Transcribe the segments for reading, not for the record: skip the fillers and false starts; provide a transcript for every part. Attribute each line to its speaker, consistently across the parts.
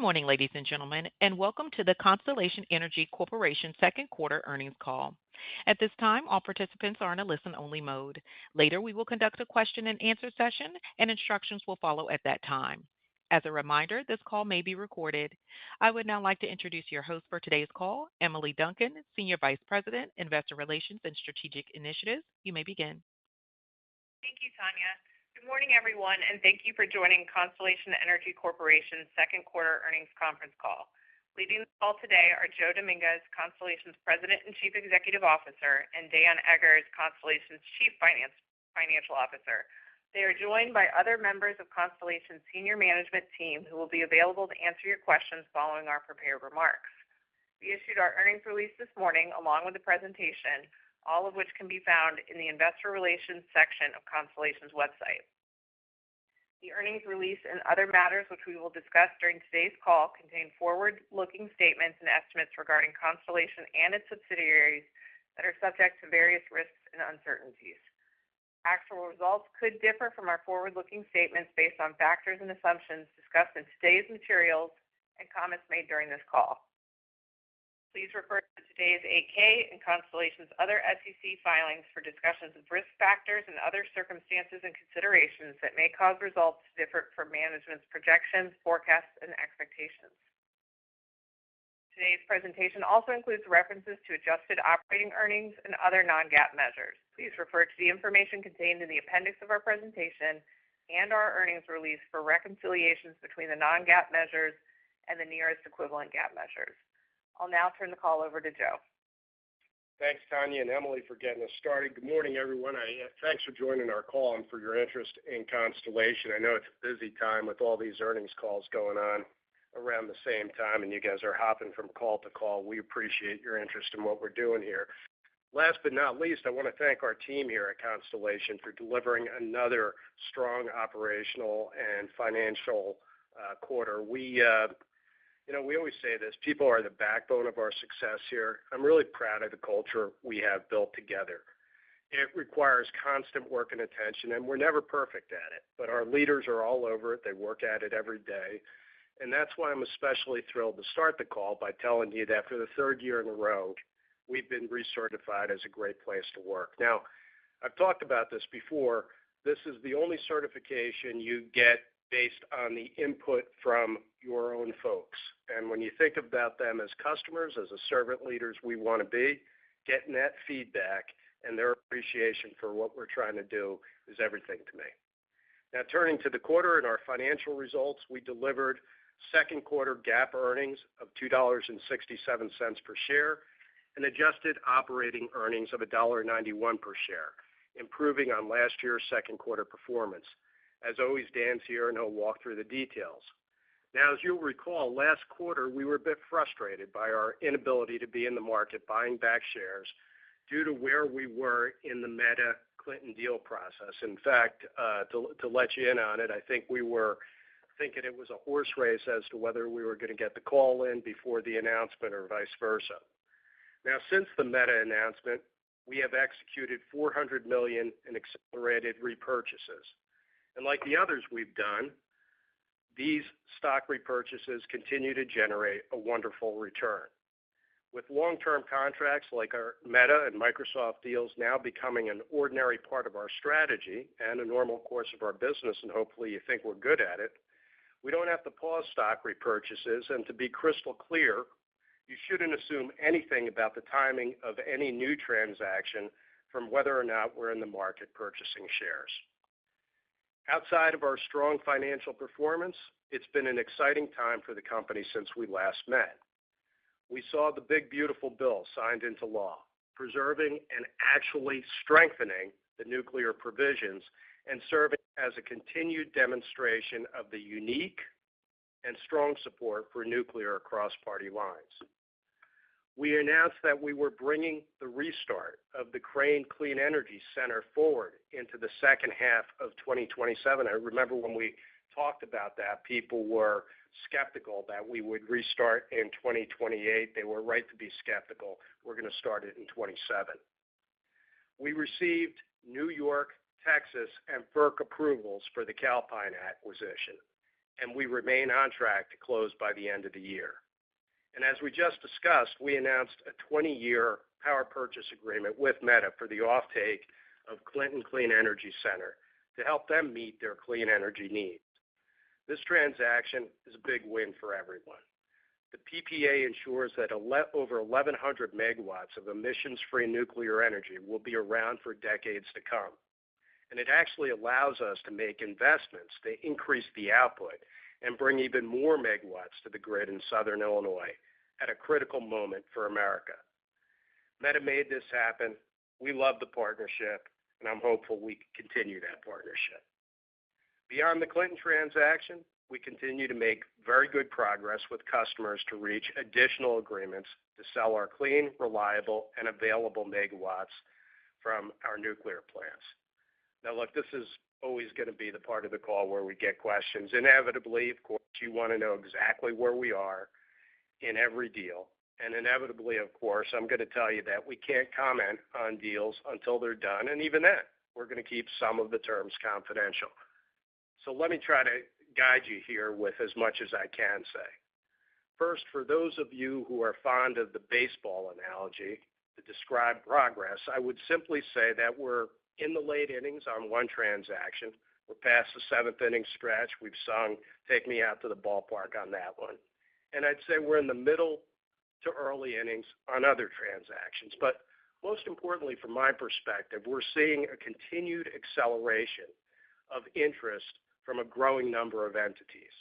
Speaker 1: morning, ladies and gentlemen, and welcome to the Constellation Energy Corporation second quarter earnings call. At this time, all participants are in a listen-only mode. Later, we will conduct a question-and-answer session, and instructions will follow at that time. As a reminder, this call may be recorded. I would now like to introduce your host for today's call, Emily Duncan, Senior Vice President, Investor Relations and Strategic Initiatives. You may begin.
Speaker 2: Thank you, Tanya. Good morning, everyone, and thank you for joining Constellation Energy Corporation's second quarter earnings conference call. Leading the call today are Joe Dominguez, Constellation's President and Chief Executive Officer, and Dan Eggers, Constellation's Chief Financial Officer. They are joined by other members of Constellation's senior management team who will be available to answer your questions following our prepared remarks. We issued our earnings release this morning along with the presentation, all of which can be found in the Investor Relations section of Constellation's website. The earnings release and other matters which we will discuss during today's call contain forward-looking statements and estimates regarding Constellation and its subsidiaries that are subject to various risks and uncertainties. Actual results could differ from our forward-looking statements based on factors and assumptions discussed in today's materials and comments made during this call. Please refer to today's 8-K and Constellation's other SEC filings for discussions of risk factors and other circumstances and considerations that may cause results to differ from management's projections, forecasts, and expectations. Today's presentation also includes references to adjusted operating earnings and other non-GAAP measures. Please refer to the information contained in the appendix of our presentation and our earnings release for reconciliations between the non-GAAP measures and the nearest equivalent GAAP measures. I'll now turn the call over to Joe.
Speaker 3: Thanks, Tanya and Emily, for getting us started. Good morning, everyone. Thanks for joining our call and for your interest in Constellation. I know it's a busy time with all these earnings calls going on around the same time, and you guys are hopping from call to call. We appreciate your interest in what we're doing here. Last but not least, I want to thank our team here at Constellation for delivering another strong operational and financial quarter. We always say this, people are the backbone of our success here. I'm really proud of the culture we have built together. It requires constant work and attention, and we're never perfect at it, but our leaders are all over it. They work at it every day, and that's why I'm especially thrilled to start the call by telling you that for the third year in a row, we've been recertified as a great place to work. Now, I've talked about this before. This is the only certification you get based on the input from your own folks. And when you think about them as customers, as the servant leaders we want to be, getting that feedback and their appreciation for what we're trying to do is everything to me. Now, turning to the quarter and our financial results, we delivered second quarter GAAP earnings of $2.67 per share and adjusted operating earnings of $1.91 per share, improving on last year's second quarter performance. As always, Dan's here, and he'll walk through the details. Now, as you'll recall, last quarter, we were a bit frustrated by our inability to be in the market buying back shares due to where we were in the Meta-Clinton deal process. In fact, to let you in on it, I think we were thinking it was a horse race as to whether we were going to get the call in before the announcement or vice versa. Now, since the Meta announcement, we have executed $400 million in accelerated repurchases. And like the others we've done, these stock repurchases continue to generate a wonderful return. With long-term contracts like our Meta and Microsoft deals now becoming an ordinary part of our strategy and a normal course of our business, and hopefully you think we're good at it, we don't have to pause stock repurchases. And to be crystal clear, you shouldn't assume anything about the timing of any new transaction from whether or not we're in the market purchasing shares. Outside of our strong financial performance, it's been an exciting time for the company since we last met. We saw the big, beautiful bill signed into law, preserving and actually strengthening the nuclear provisions and serving as a continued demonstration of the unique and strong support for nuclear across party lines. We announced that we were bringing the restart of the Crane Clean Energy Center forward into the second half of 2027. I remember when we talked about that, people were skeptical that we would restart in 2028. They were right to be skeptical. We're going to start it in 27. We received New York, Texas, and FERC approvals for the Calpine acquisition. and we remain on track to close by the end of the year. And as we just discussed, we announced a 20-year power purchase agreement with Meta for the offtake of Clinton Clean Energy Center to help them meet their clean energy needs. This transaction is a big win for everyone. The PPA ensures that over 1,100 megawatts of emissions-free nuclear energy will be around for decades to come. And it actually allows us to make investments to increase the output and bring even more megawatts to the grid in Southern Illinois at a critical moment for America. Meta made this happen. We love the partnership, and I'm hopeful we can continue that partnership. Beyond the Clinton transaction, we continue to make very good progress with customers to reach additional agreements to sell our clean, reliable, and available megawatts from our nuclear plants. Now, look, this is always going to be the part of the call where we get questions. Inevitably, of course, you want to know exactly where we are in every deal. And inevitably, of course, I'm going to tell you that we can't comment on deals until they're done. And even then, we're going to keep some of the terms confidential. So let me try to guide you here with as much as I can say. First, for those of you who are fond of the baseball analogy to describe progress, I would simply say that we're in the late innings on one transaction. We're past the seventh inning stretch. We've sung "Take Me Out to the Ballpark" on that one. And I'd say we're in the middle to early innings on other transactions. But most importantly, from my perspective, we're seeing a continued acceleration of interest from a growing number of entities.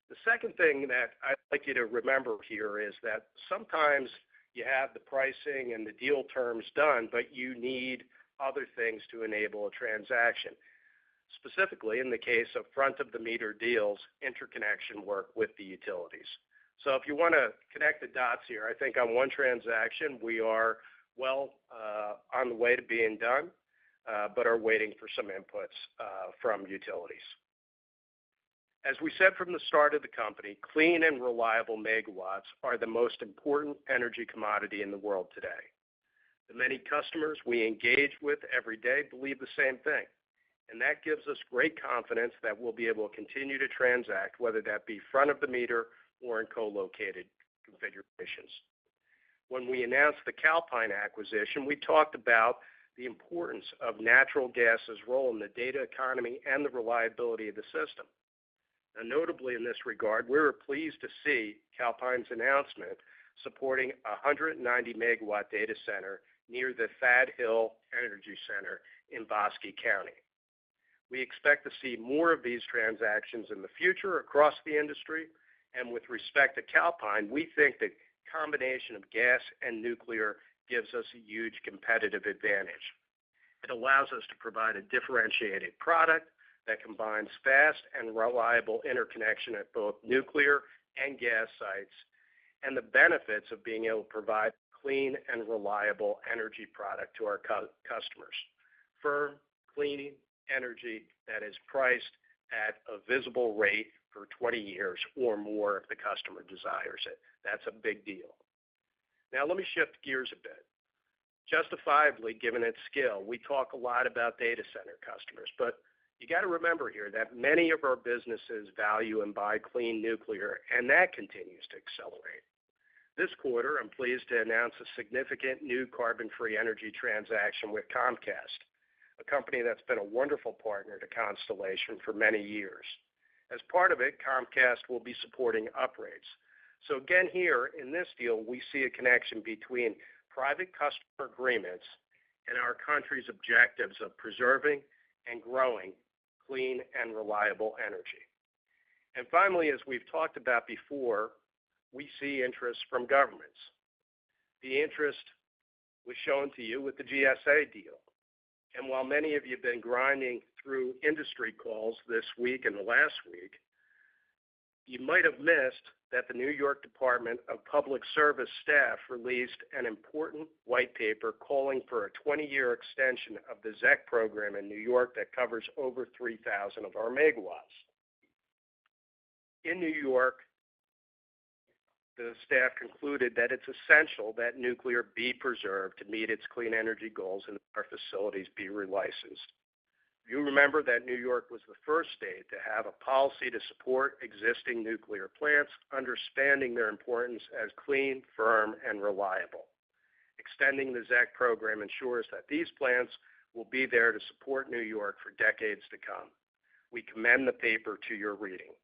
Speaker 3: The second thing that I'd like you to remember here is that sometimes you have the pricing and the deal terms done, but you need other things to enable a transaction. Specifically, in the case of front-of-the-meter deals, interconnection work with the utilities. So if you want to connect the dots here, I think on one transaction we are well on the way to being done, but are waiting for some inputs from utilities. As we said from the start of the company, clean and reliable megawatts are the most important energy commodity in the world today. The many customers we engage with every day believe the same thing, and that gives us great confidence that we'll be able to continue to transact, whether that be front of the meter or in co-located configurations. When we announced the Calpine acquisition, we talked about the importance of natural gas's role in the data economy and the reliability of the system. Now, notably in this regard, we were pleased to see Calpine's announcement supporting a 190 megawatt data center near the Thad Hill Energy Center in Bosque County. We expect to see more of these transactions in the future across the industry, and with respect to Calpine, we think the combination of gas and nuclear gives us a huge competitive advantage. It allows us to provide a differentiated product that combines fast and reliable interconnection at both nuclear and gas sites, and the benefits of being able to provide clean and reliable energy product to our customers. Firm, clean energy that is priced at a visible rate for 20 years or more if the customer desires it. That's a big deal. Now let me shift gears a bit. Justifiably, given its scale, we talk a lot about data center customers, but you got to remember here that many of our businesses value and buy clean nuclear, and that continues to accelerate. This quarter, I'm pleased to announce a significant new carbon-free energy transaction with Comcast, a company that's been a wonderful partner to Constellation for many years. As part of it, Comcast will be supporting uprates. So again here, in this deal, we see a connection between private customer agreements and our country's objectives of preserving and growing clean and reliable energy. And finally, as we've talked about before, we see interest from governments. The interest was shown to you with the GSA deal. And while many of you have been grinding through industry calls this week and last week, you might have missed that the New York Department of Public Service staff released an important white paper calling for a 20-year extension of the ZEC program in New York that covers over 3,000 of our megawatts. In New York, the staff concluded that it's essential that nuclear be preserved to meet its clean energy goals and our facilities be relicensed. You remember that New York was the first state to have a policy to support existing nuclear plants, understanding their importance as clean, firm, and reliable. Extending the ZEC program ensures that these plants will be there to support New York for decades to come. We commend the paper to your reading.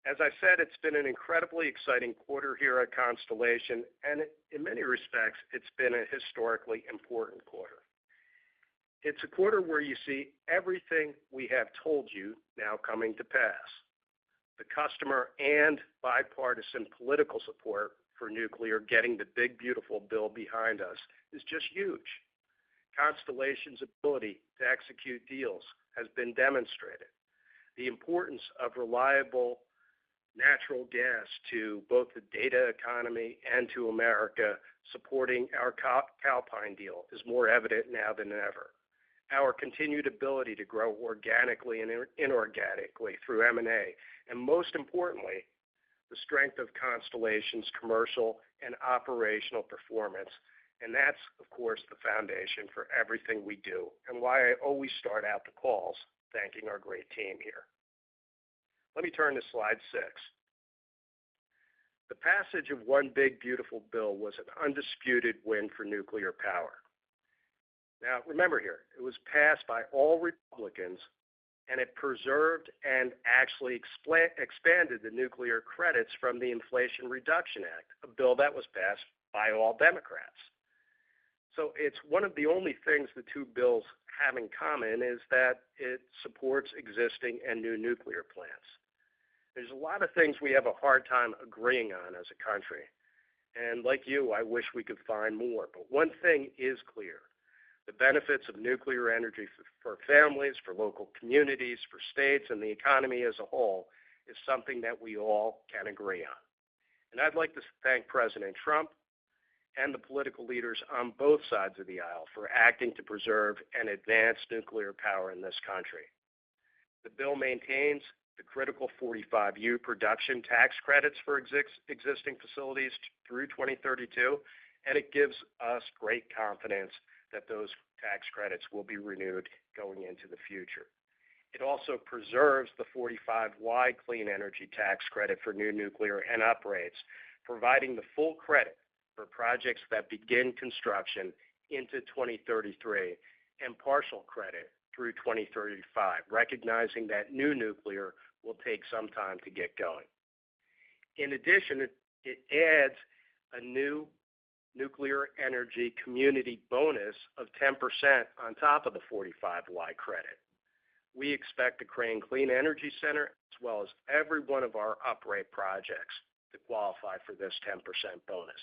Speaker 3: As I said, it's been an incredibly exciting quarter here at Constellation, and in many respects, it's been a historically important quarter. It's a quarter where you see everything we have told you now coming to pass. The customer and bipartisan political support for nuclear getting the big, beautiful bill behind us is just huge. Constellation's ability to execute deals has been demonstrated. The importance of reliable natural gas to both the data economy and to America supporting our Calpine deal is more evident now than ever. Our continued ability to grow organically and inorganically through M&A, and most importantly, the strength of Constellation's commercial and operational performance. And that's, of course, the foundation for everything we do and why I always start out the calls thanking our great team here. Let me turn to slide 6. The passage of one big, beautiful bill was an undisputed win for nuclear power. Now, remember here, it was passed by all Republicans, and it preserved and actually expanded the nuclear credits from the Inflation Reduction Act, a bill that was passed by all Democrats. So it's one of the only things the two bills have in common is that it supports existing and new nuclear plants. There's a lot of things we have a hard time agreeing on as a country. And like you, I wish we could find more. But one thing is clear. The benefits of nuclear energy for families, for local communities, for states, and the economy as a whole is something that we all can agree on. And I'd like to thank President Trump and the political leaders on both sides of the aisle for acting to preserve and advance nuclear power in this country. The bill maintains the critical 45U production tax credits for existing facilities through 2032, and it gives us great confidence that those tax credits will be renewed going into the future. It also preserves the 45Y clean energy tax credit for new nuclear and uprates, providing the full credit for projects that begin construction into 2033 and partial credit through 2035, recognizing that new nuclear will take some time to get going. In addition, it adds a new nuclear energy community bonus of 10% on top of the 45Y credit. We expect the Crane Clean Energy Center, as well as every one of our uprate projects, to qualify for this 10% bonus.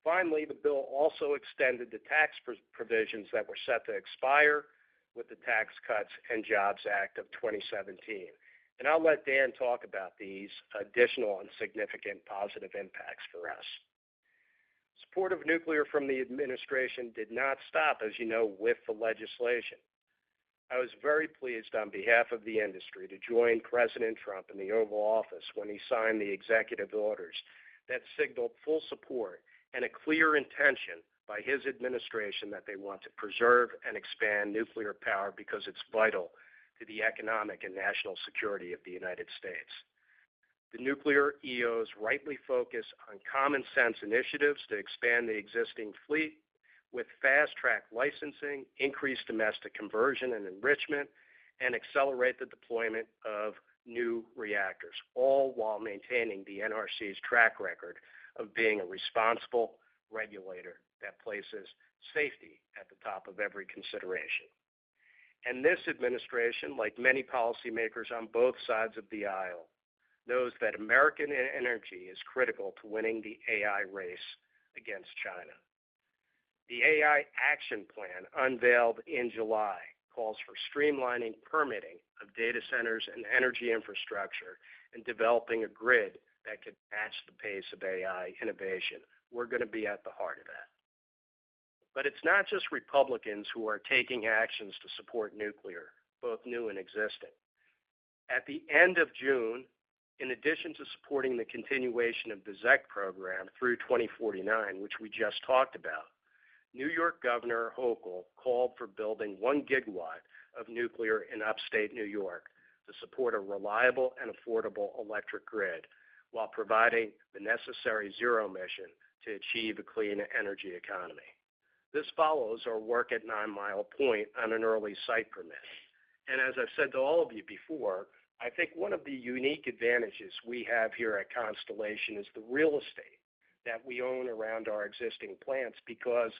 Speaker 3: Finally, the bill also extended the tax provisions that were set to expire with the Tax Cuts and Jobs Act of 2017. And I'll let Dan talk about these additional and significant positive impacts for us. Support of nuclear from the administration did not stop, as you know, with the legislation. I was very pleased on behalf of the industry to join President Trump in the Oval Office when he signed the executive orders that signaled full support and a clear intention by his administration that they want to preserve and expand nuclear power because it's vital to the economic and national security of the United States. The nuclear EOs rightly focus on common sense initiatives to expand the existing fleet with fast-track licensing, increased domestic conversion and enrichment, and accelerate the deployment of new reactors, all while maintaining the NRC's track record of being a responsible regulator that places safety at the top of every consideration. And this administration, like many policymakers on both sides of the aisle, knows that American energy is critical to winning the AI race against China. The AI Action Plan, unveiled in July, calls for streamlining permitting of data centers and energy infrastructure and developing a grid that can match the pace of AI innovation. We're going to be at the heart of that. But it's not just Republicans who are taking actions to support nuclear, both new and existing. At the end of June, in addition to supporting the continuation of the ZEC program through 2049, which we just talked about, New York Governor Hochul called for building 1 gigawatt of nuclear in upstate New York to support a reliable and affordable electric grid while providing the necessary zero emission to achieve a clean energy economy. This follows our work at 9 Mile Point on an early site permit. And as I've said to all of you before, I think one of the unique advantages we have here at Constellation is the real estate that we own around our existing plants, because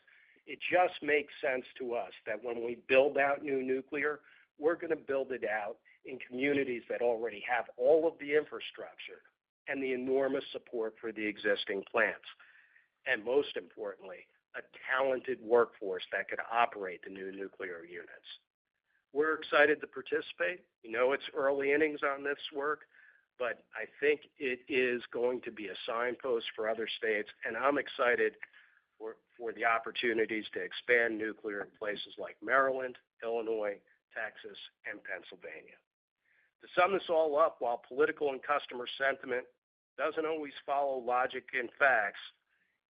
Speaker 3: it just makes sense to us that when we build out new nuclear, we're going to build it out in communities that already have all of the infrastructure and the enormous support for the existing plants. And most importantly, a talented workforce that could operate the new nuclear units. We're excited to participate. You know, it's early innings on this work, but I think it is going to be a signpost for other states, and I'm excited for the opportunities to expand nuclear in places like Maryland, Illinois, Texas, and Pennsylvania. To sum this all up, while political and customer sentiment doesn't always follow logic and facts,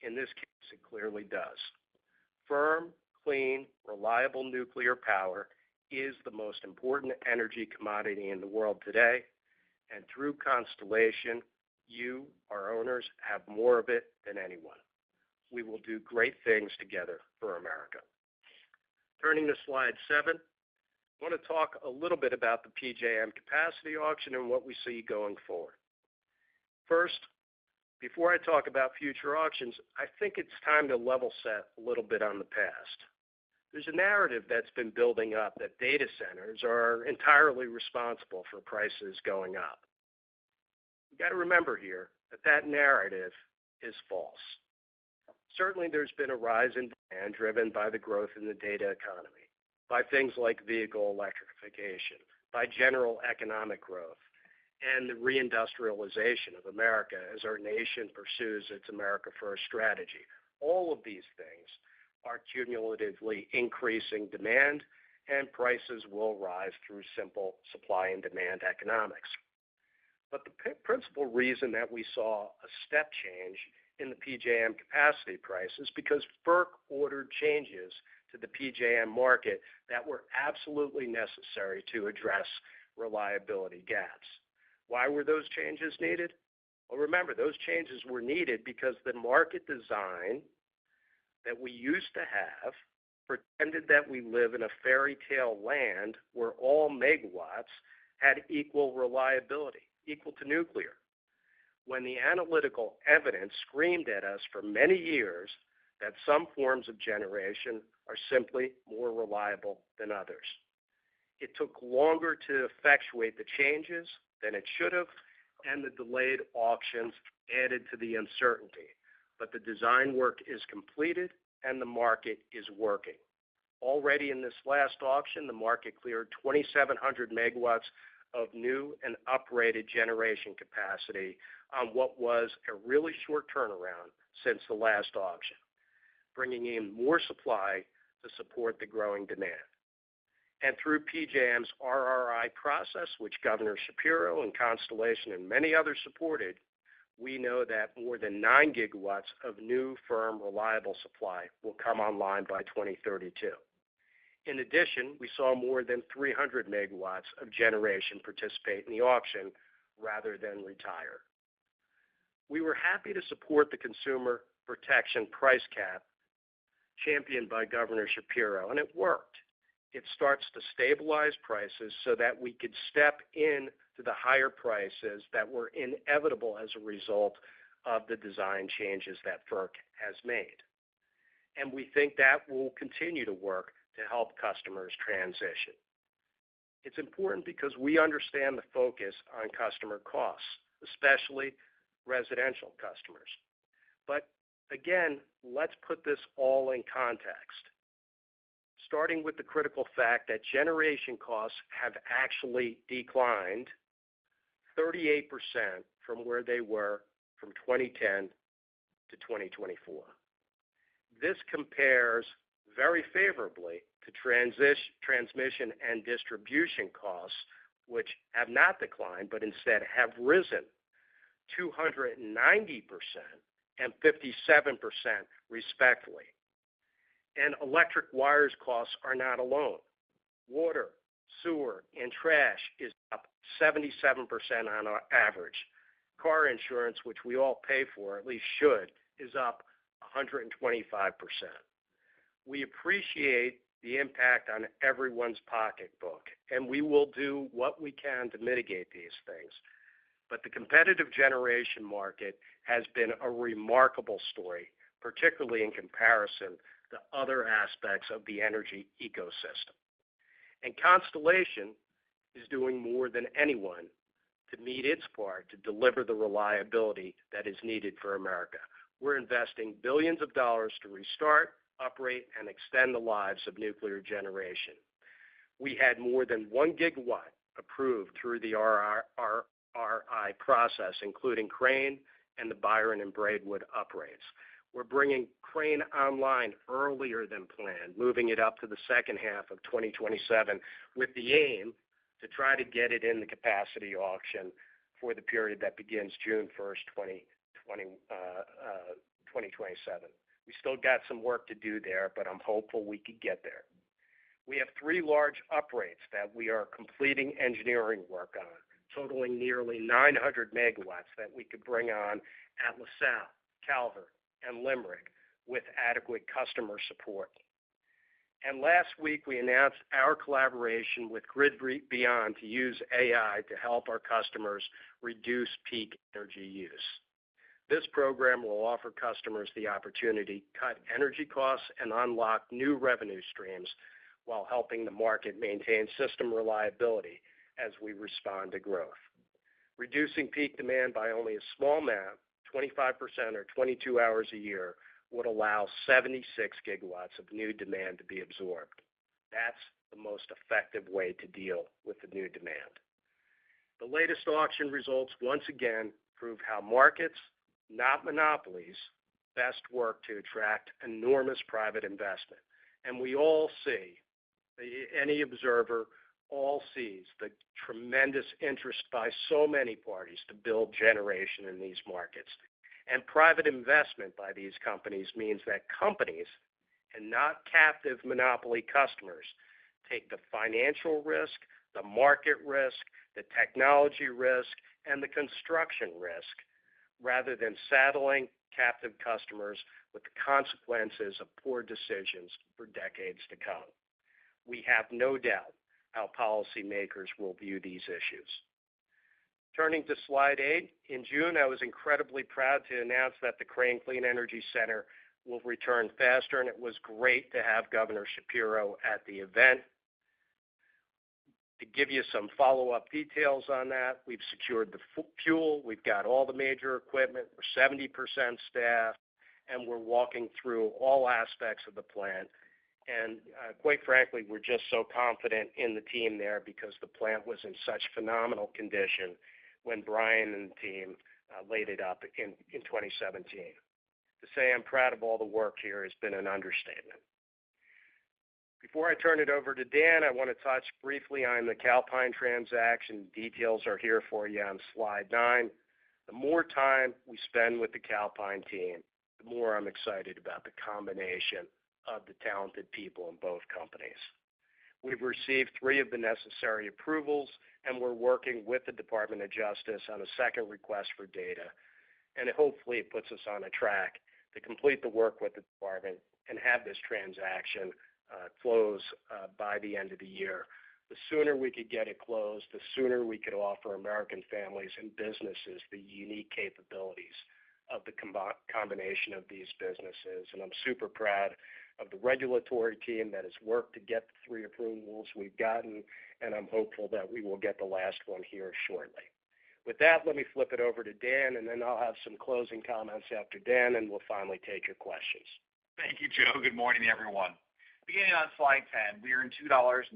Speaker 3: in this case it clearly does. Firm, clean, reliable nuclear power is the most important energy commodity in the world today, and through Constellation, you, our owners, have more of it than anyone. We will do great things together for America. Turning to slide 7, I want to talk a little bit about the PJM capacity auction and what we see going forward. First, before I talk about future auctions, I think it's time to level set a little bit on the past. There's a narrative that's been building up that data centers are entirely responsible for prices going up. You've got to remember here that that narrative is false. Certainly, there's been a rise in demand driven by the growth in the data economy, by things like vehicle electrification, by general economic growth, and the reindustrialization of America as our nation pursues its America First strategy. All of these things are cumulatively increasing demand, and prices will rise through simple supply and demand economics. But the principal reason that we saw a step change in the PJM capacity price is because FERC ordered changes to the PJM market that were absolutely necessary to address reliability gaps. Why were those changes needed? Well, remember, those changes were needed because the market design that we used to have pretended that we live in a fairy tale land where all megawatts had equal reliability, equal to nuclear, when the analytical evidence screamed at us for many years that some forms of generation are simply more reliable than others. It took longer to effectuate the changes than it should have, and the delayed auctions added to the uncertainty. But the design work is completed, and the market is working. Already in this last auction, the market cleared 2,700 megawatts of new and uprated generation capacity on what was a really short turnaround since the last auction, bringing in more supply to support the growing demand. And through PJM's RRI process, which Governor Shapiro and Constellation and many others supported, we know that more than 9 gigawatts of new, firm, reliable supply will come online by 2032. In addition, we saw more than 300 megawatts of generation participate in the auction rather than retire. We were happy to support the consumer protection price cap championed by Governor Shapiro, and it worked. It starts to stabilize prices so that we could step in to the higher prices that were inevitable as a result of the design changes that FERC has made. And we think that will continue to work to help customers transition. It's important because we understand the focus on customer costs, especially residential customers. But again, let's put this all in context, starting with the critical fact that generation costs have actually declined 38% from where they were from 2010 to 2024. This compares very favorably to transmission and distribution costs, which have not declined, but instead have risen 290% and 57% respectively. And electric wires costs are not alone. Water, sewer, and trash is up 77% on our average. Car insurance, which we all pay for, at least should, is up 125%. We appreciate the impact on everyone's pocketbook, and we will do what we can to mitigate these things. But the competitive generation market has been a remarkable story, particularly in comparison to other aspects of the energy ecosystem. And Constellation is doing more than anyone to meet its part to deliver the reliability that is needed for America. We're investing billions of dollars to restart, operate, and extend the lives of nuclear generation. We had more than 1 gigawatt approved through the RRI process, including Crane and the Byron and Braidwood uprates. We're bringing Crane online earlier than planned, moving it up to the second half of 2027 with the aim to try to get it in the capacity auction for the period that begins June 1st, 2027. We still got some work to do there, but I'm hopeful we could get there. We have 3 large uprates that we are completing engineering work on, totaling nearly 900 megawatts that we could bring on at LaSalle, Calvert, and Limerick with adequate customer support. And last week, we announced our collaboration with Grid Beyond to use AI to help our customers reduce peak energy use. This program will offer customers the opportunity to cut energy costs and unlock new revenue streams while helping the market maintain system reliability as we respond to growth. Reducing peak demand by only a small amount, 25% or 22 hours a year, would allow 76 gigawatts of new demand to be absorbed. That's the most effective way to deal with the new demand. The latest auction results once again prove how markets, not monopolies, best work to attract enormous private investment. And we all see, any observer all sees the tremendous interest by so many parties to build generation in these markets. And private investment by these companies means that companies, and not captive monopoly customers, take the financial risk, the market risk, the technology risk, and the construction risk, rather than saddling captive customers with the consequences of poor decisions for decades to come. We have no doubt how policymakers will view these issues. Turning to slide 8, in June, I was incredibly proud to announce that the Crane Clean Energy Center will return faster, and it was great to have Governor Shapiro at the event. To give you some follow-up details on that, we've secured the fuel, we've got all the major equipment, we're 70% staffed, and we're walking through all aspects of the plant. And quite frankly, we're just so confident in the team there because the plant was in such phenomenal condition when Brian and the team laid it up in 2017. To say I'm proud of all the work here has been an understatement. Before I turn it over to Dan, I want to touch briefly on the Calpine transaction. Details are here for you on slide 9. The more time we spend with the Calpine team, the more I'm excited about the combination of the talented people in both companies. We've received 3 of the necessary approvals, and we're working with the Department of Justice on a second request for data. And hopefully it puts us on a track to complete the work with the department and have this transaction close by the end of the year. The sooner we could get it closed, the sooner we could offer American families and businesses the unique capabilities of the combination of these businesses. And I'm super proud of the regulatory team that has worked to get the 3 approvals we've gotten, and I'm hopeful that we will get the last one here shortly. With that, let me flip it over to Dan, and then I'll have some closing comments after Dan, and we'll finally take your questions.
Speaker 4: Thank you, Joe. Good morning, everyone. Beginning on slide 10, we earned $2.67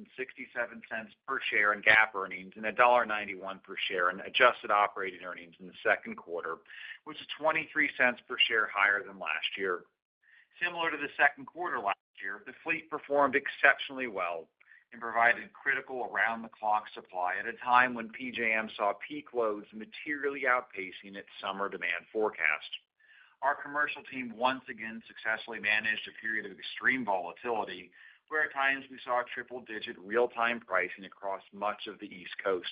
Speaker 4: per share in GAAP earnings and $1.91 per share in adjusted operating earnings in the second quarter, which is 23 cents per share higher than last year. Similar to the second quarter last year, the fleet performed exceptionally well and provided critical around-the-clock supply at a time when PJM saw peak loads materially outpacing its summer demand forecast. Our commercial team once again successfully managed a period of extreme volatility where at times we saw triple-digit real-time pricing across much of the East Coast.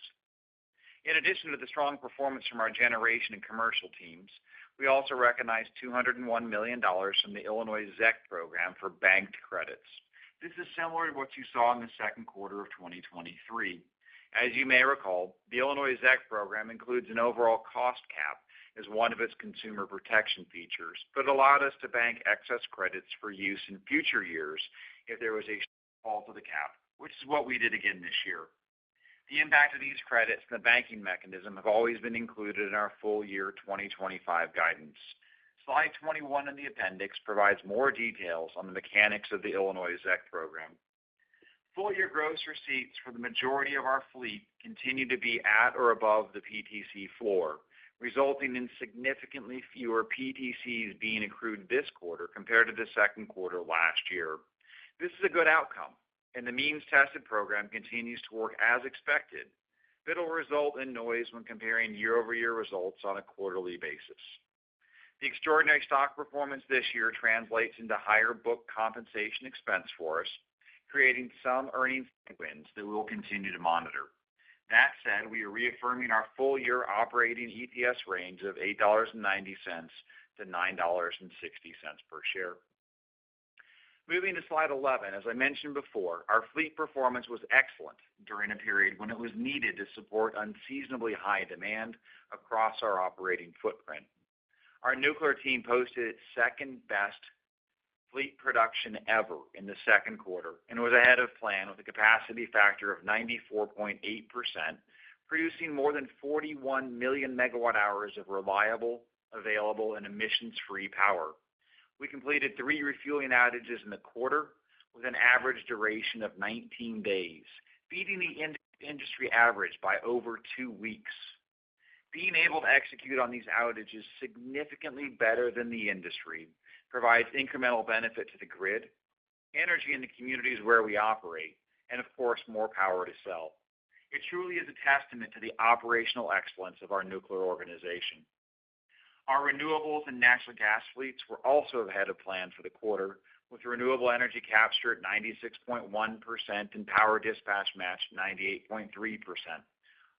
Speaker 4: In addition to the strong performance from our generation and commercial teams, we also recognized $201 million from the Illinois ZEC program for banked credits. This is similar to what you saw in the second quarter of 2023. As you may recall, the Illinois ZEC program includes an overall cost cap as one of its consumer protection features, but allowed us to bank excess credits for use in future years if there was a shortfall to the cap, which is what we did again this year. The impact of these credits and the banking mechanism have always been included in our full year 2025 guidance. Slide 21 in the appendix provides more details on the mechanics of the Illinois ZEC program. Full year gross receipts for the majority of our fleet continue to be at or above the PTC floor, resulting in significantly fewer PTCs being accrued this quarter compared to the second quarter last year. This is a good outcome, and the means-tested program continues to work as expected, but it'll result in noise when comparing year-over-year results on a quarterly basis. The extraordinary stock performance this year translates into higher book compensation expense for us, creating some earnings headwinds that we will continue to monitor. That said, we are reaffirming our full-year operating EPS range of $8.90 to $9.60 per share. Moving to slide 11, as I mentioned before, our fleet performance was excellent during a period when it was needed to support unseasonably high demand across our operating footprint. Our nuclear team posted its second-best fleet production ever in the second quarter and was ahead of plan with a capacity factor of 94.8%, producing more than 41 million megawatt hours of reliable, available, and emissions-free power. We completed 3 refueling outages in the quarter with an average duration of 19 days, beating the industry average by over 2 weeks. Being able to execute on these outages significantly better than the industry provides incremental benefit to the grid, energy in the communities where we operate, and of course, more power to sell. It truly is a testament to the operational excellence of our nuclear organization. Our renewables and natural gas fleets were also ahead of plan for the quarter, with renewable energy capture at 96.1% and power dispatch match 98.3%.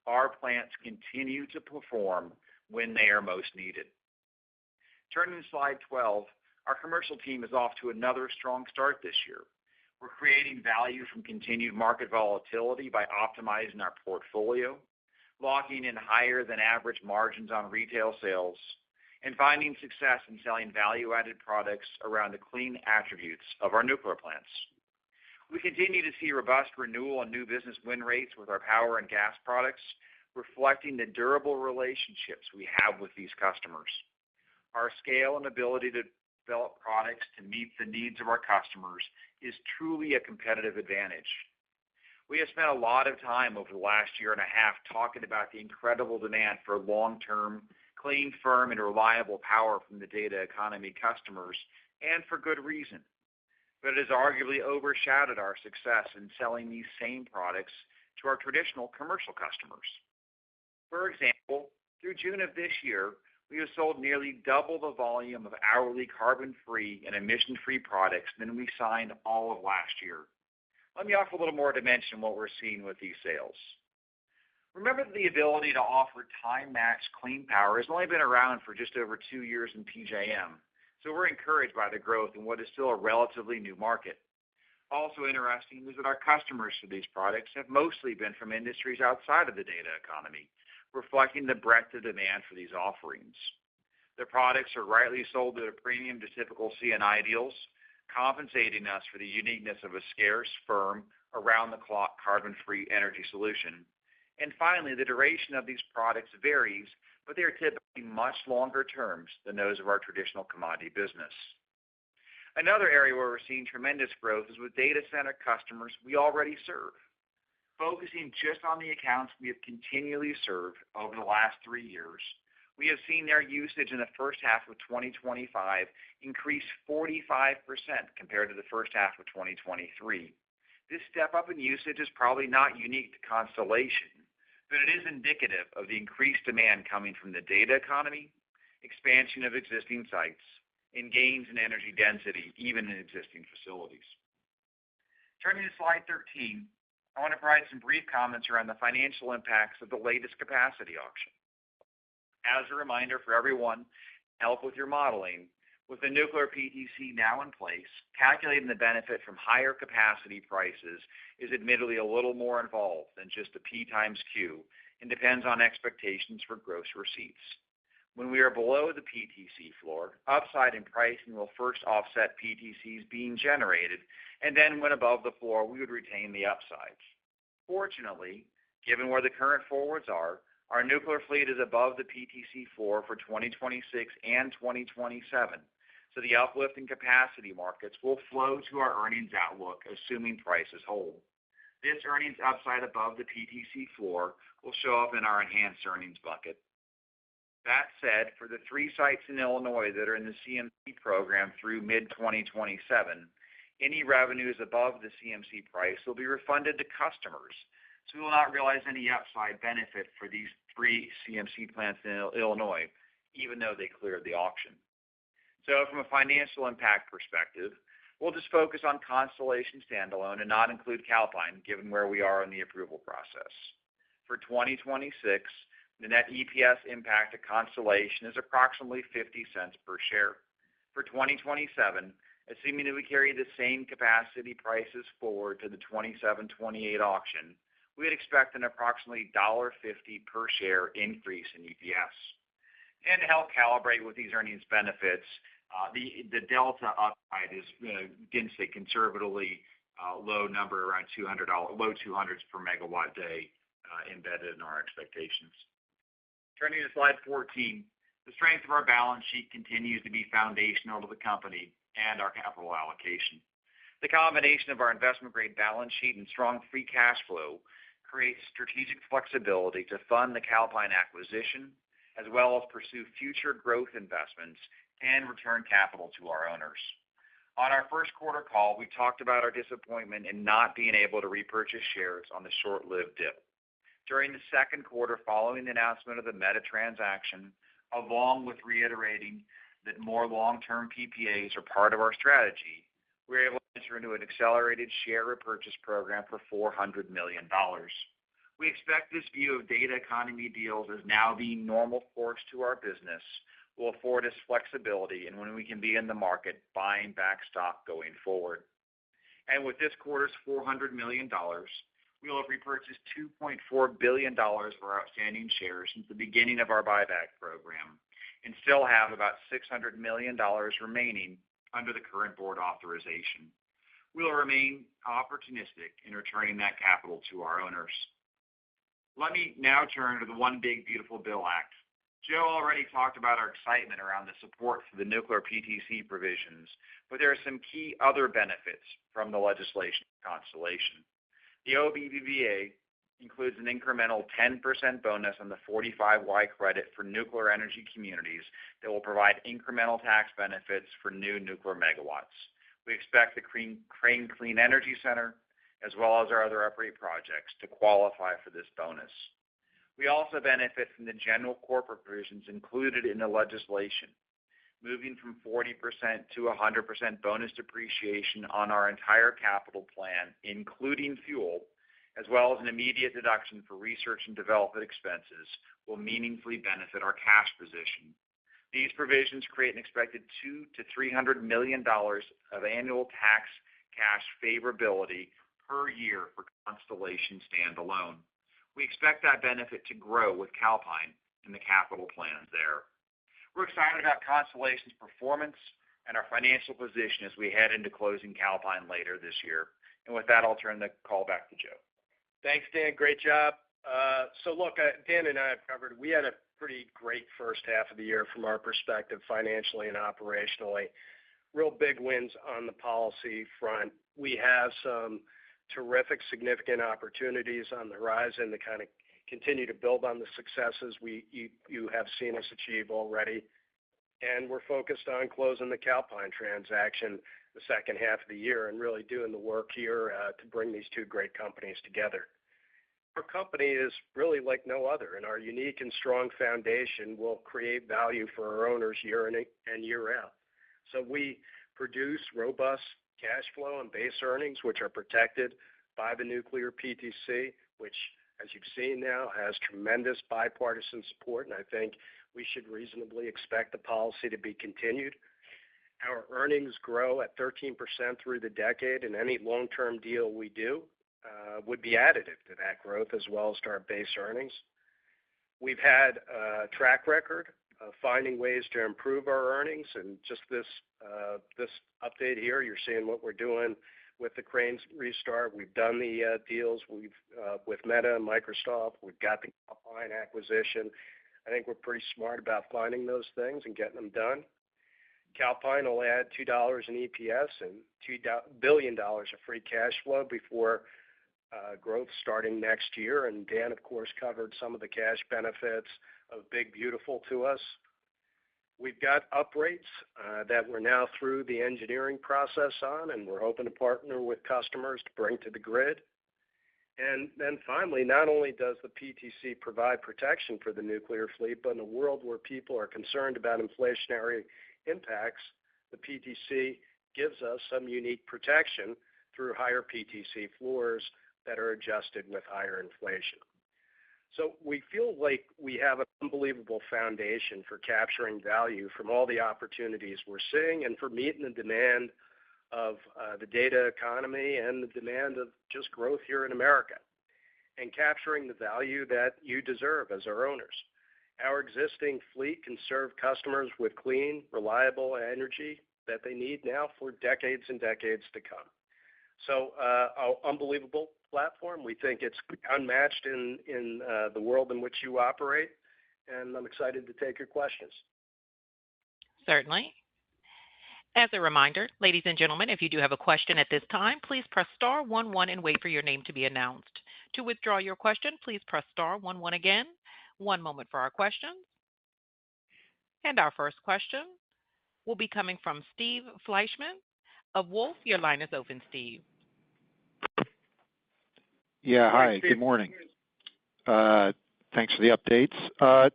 Speaker 4: Our plants continue to perform when they are most needed. Turning to slide 12, our commercial team is off to another strong start this year. We're creating value from continued market volatility by optimizing our portfolio, locking in higher than average margins on retail sales, and finding success in selling value-added products around the clean attributes of our nuclear plants. We continue to see robust renewal and new business win rates with our power and gas products, reflecting the durable relationships we have with these customers. Our scale and ability to develop products to meet the needs of our customers is truly a competitive advantage. We have spent a lot of time over the last year and a half talking about the incredible demand for long-term, clean, firm, and reliable power from the data economy customers, and for good reason. But it has arguably overshadowed our success in selling these same products to our traditional commercial customers. For example, through June of this year, we have sold nearly double the volume of hourly carbon-free and emission-free products than we signed all of last year. Let me offer a little more dimension on what we're seeing with these sales. Remember that the ability to offer time-matched clean power has only been around for just over 2 years in PJM, so we're encouraged by the growth in what is still a relatively new market. Also interesting is that our customers for these products have mostly been from industries outside of the data economy, reflecting the breadth of demand for these offerings. The products are rightly sold at a premium to typical C&I deals, compensating us for the uniqueness of a scarce, firm, around-the-clock carbon-free energy solution. And finally, the duration of these products varies, but they are typically much longer terms than those of our traditional commodity business. Another area where we're seeing tremendous growth is with data center customers we already serve. Focusing just on the accounts we have continually served over the last 3 years, we have seen their usage in the first half of 2025 increase 45% compared to the first half of 2023. This step up in usage is probably not unique to Constellation, but it is indicative of the increased demand coming from the data economy expansion of existing sites, and gains in energy density, even in existing facilities. Turning to slide 13, I want to provide some brief comments around the financial impacts of the latest capacity auction. As a reminder for everyone, help with your modeling, with the nuclear PTC now in place, calculating the benefit from higher capacity prices is admittedly a little more involved than just a P times Q and depends on expectations for gross receipts. When we are below the PTC floor, upside in pricing will first offset PTCs being generated, and then when above the floor, we would retain the upside. Fortunately, given where the current forwards are, our nuclear fleet is above the PTC floor for 2026 and 2027, so the uplift in capacity markets will flow to our earnings outlook, assuming prices hold. This earnings upside above the PTC floor will show up in our enhanced earnings bucket. That said, for the 3 sites in Illinois that are in the CMC program through mid-2027, any revenues above the CMC price will be refunded to customers, so we will not realize any upside benefit for these 3 CMC plants in Illinois, even though they cleared the auction. So from a financial impact perspective, we'll just focus on Constellation standalone and not include Calpine, given where we are in the approval process. For 2026, the net EPS impact of Constellation is approximately 50 cents per share. For 2027, assuming that we carry the same capacity prices forward to the 27-28 auction, we would expect an approximately $1.50 per share increase in EPS. And to help calibrate with these earnings benefits, the delta upside is, again, say conservatively low number around $200, low 200s per megawatt day embedded in our expectations. Turning to slide 14, the strength of our balance sheet continues to be foundational to the company and our capital allocation. The combination of our investment-grade balance sheet and strong free cash flow creates strategic flexibility to fund the Calpine acquisition, as well as pursue future growth investments and return capital to our owners. On our first quarter call, we talked about our disappointment in not being able to repurchase shares on the short-lived dip. During the second quarter following the announcement of the Meta transaction, along with reiterating that more long-term PPAs are part of our strategy, we were able to enter into an accelerated share repurchase program for $400 million. We expect this view of data economy deals as now being normal course to our business will afford us flexibility and when we can be in the market buying back stock going forward. And with this quarter's $400 million, we will have repurchased $2.4 billion of our outstanding shares since the beginning of our buyback program and still have about $600 million remaining under the current board authorization. We will remain opportunistic in returning that capital to our owners. Let me now turn to the One Big Beautiful Bill Act. Joe already talked about our excitement around the support for the nuclear PTC provisions, but there are some key other benefits from the legislation Constellation. The OBBBA includes an incremental 10% bonus on the 45Y credit for nuclear energy communities that will provide incremental tax benefits for new nuclear megawatts. We expect the Crane Clean Energy Center, as well as our other uprate projects, to qualify for this bonus. We also benefit from the general corporate provisions included in the legislation, moving from 40% to 100% bonus depreciation on our entire capital plan, including fuel, as well as an immediate deduction for research and development expenses, will meaningfully benefit our cash position. These provisions create an expected $200 to $300 million of annual tax cash favorability per year for Constellation standalone. We expect that benefit to grow with Calpine and the capital plans there. We're excited about Constellation's performance and our financial position as we head into closing Calpine later this year. And with that, I'll turn the call back to Joe.
Speaker 3: Thanks, Dan. Great job. So look, Dan and I have covered, we had a pretty great first half of the year from our perspective, financially and operationally. Real big wins on the policy front. We have some terrific, significant opportunities on the horizon to kind of continue to build on the successes you have seen us achieve already. And we're focused on closing the Calpine transaction the second half of the year and really doing the work here to bring these two great companies together. Our company is really like no other, and our unique and strong foundation will create value for our owners year in and year out. So we produce robust cash flow and base earnings, which are protected by the nuclear PTC, which, as you've seen now, has tremendous bipartisan support, and I think we should reasonably expect the policy to be continued. Our earnings grow at 13% through the decade, and any long-term deal we do would be additive to that growth as well as to our base earnings. We've had a track record of finding ways to improve our earnings, and just this update here, you're seeing what we're doing with the Cranes restart. We've done the deals with Meta and Microsoft. We've got the Calpine acquisition. I think we're pretty smart about finding those things and getting them done. Calpine will add $2 in EPS and $2 billion of free cash flow before growth starting next year. And Dan, of course, covered some of the cash benefits of Big Beautiful to us. We've got uprates that we're now through the engineering process on, and we're hoping to partner with customers to bring to the grid. And then finally, not only does the PTC provide protection for the nuclear fleet, but in a world where people are concerned about inflationary impacts, the PTC gives us some unique protection through higher PTC floors that are adjusted with higher inflation. So we feel like we have an unbelievable foundation for capturing value from all the opportunities we're seeing and for meeting the demand of the data economy and the demand of just growth here in America and capturing the value that you deserve as our owners. Our existing fleet can serve customers with clean, reliable energy that they need now for decades and decades to come. So unbelievable platform. We think it's unmatched in the world in which you operate, and I'm excited to take your questions.
Speaker 1: Certainly. As a reminder, ladies and gentlemen, if you do have a question at this time, please press star 11 and wait for your name to be announced. To withdraw your question, please press star 11 again. One moment for our questions. And our first question will be coming from Steve Fleishman of Wolfe. Your line is open, Steve.
Speaker 5: Yeah, hi, good morning. Thanks for the updates.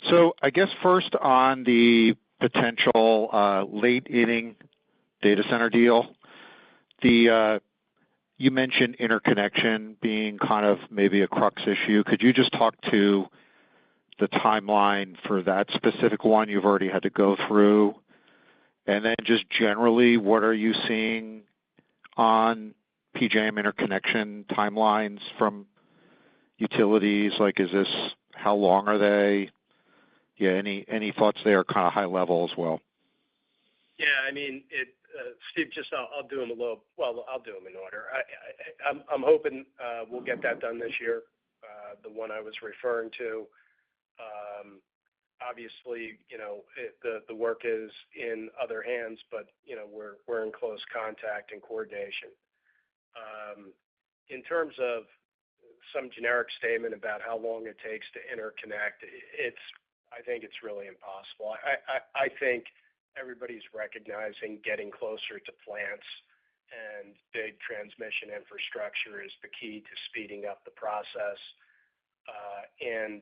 Speaker 5: So I guess first on the potential late inning data center deal, you mentioned interconnection being kind of maybe a crux issue. Could you just talk to the timeline for that specific one you've already had to go through? And then just generally, what are you seeing on PJM interconnection timelines from utilities? Like, how long are they? Yeah, any thoughts there, kind of high level as well?
Speaker 3: Yeah, I mean, Steve, I'll do them I'll do them in order. I'm hoping we'll get that done this year, the one I was referring to. Obviously, the work is in other hands, but, we're in close contact and coordination. In terms of some generic statement about how long it takes to interconnect, I think it's really impossible. I think everybody's recognizing getting closer to plants and big transmission infrastructure is the key to speeding up the process. And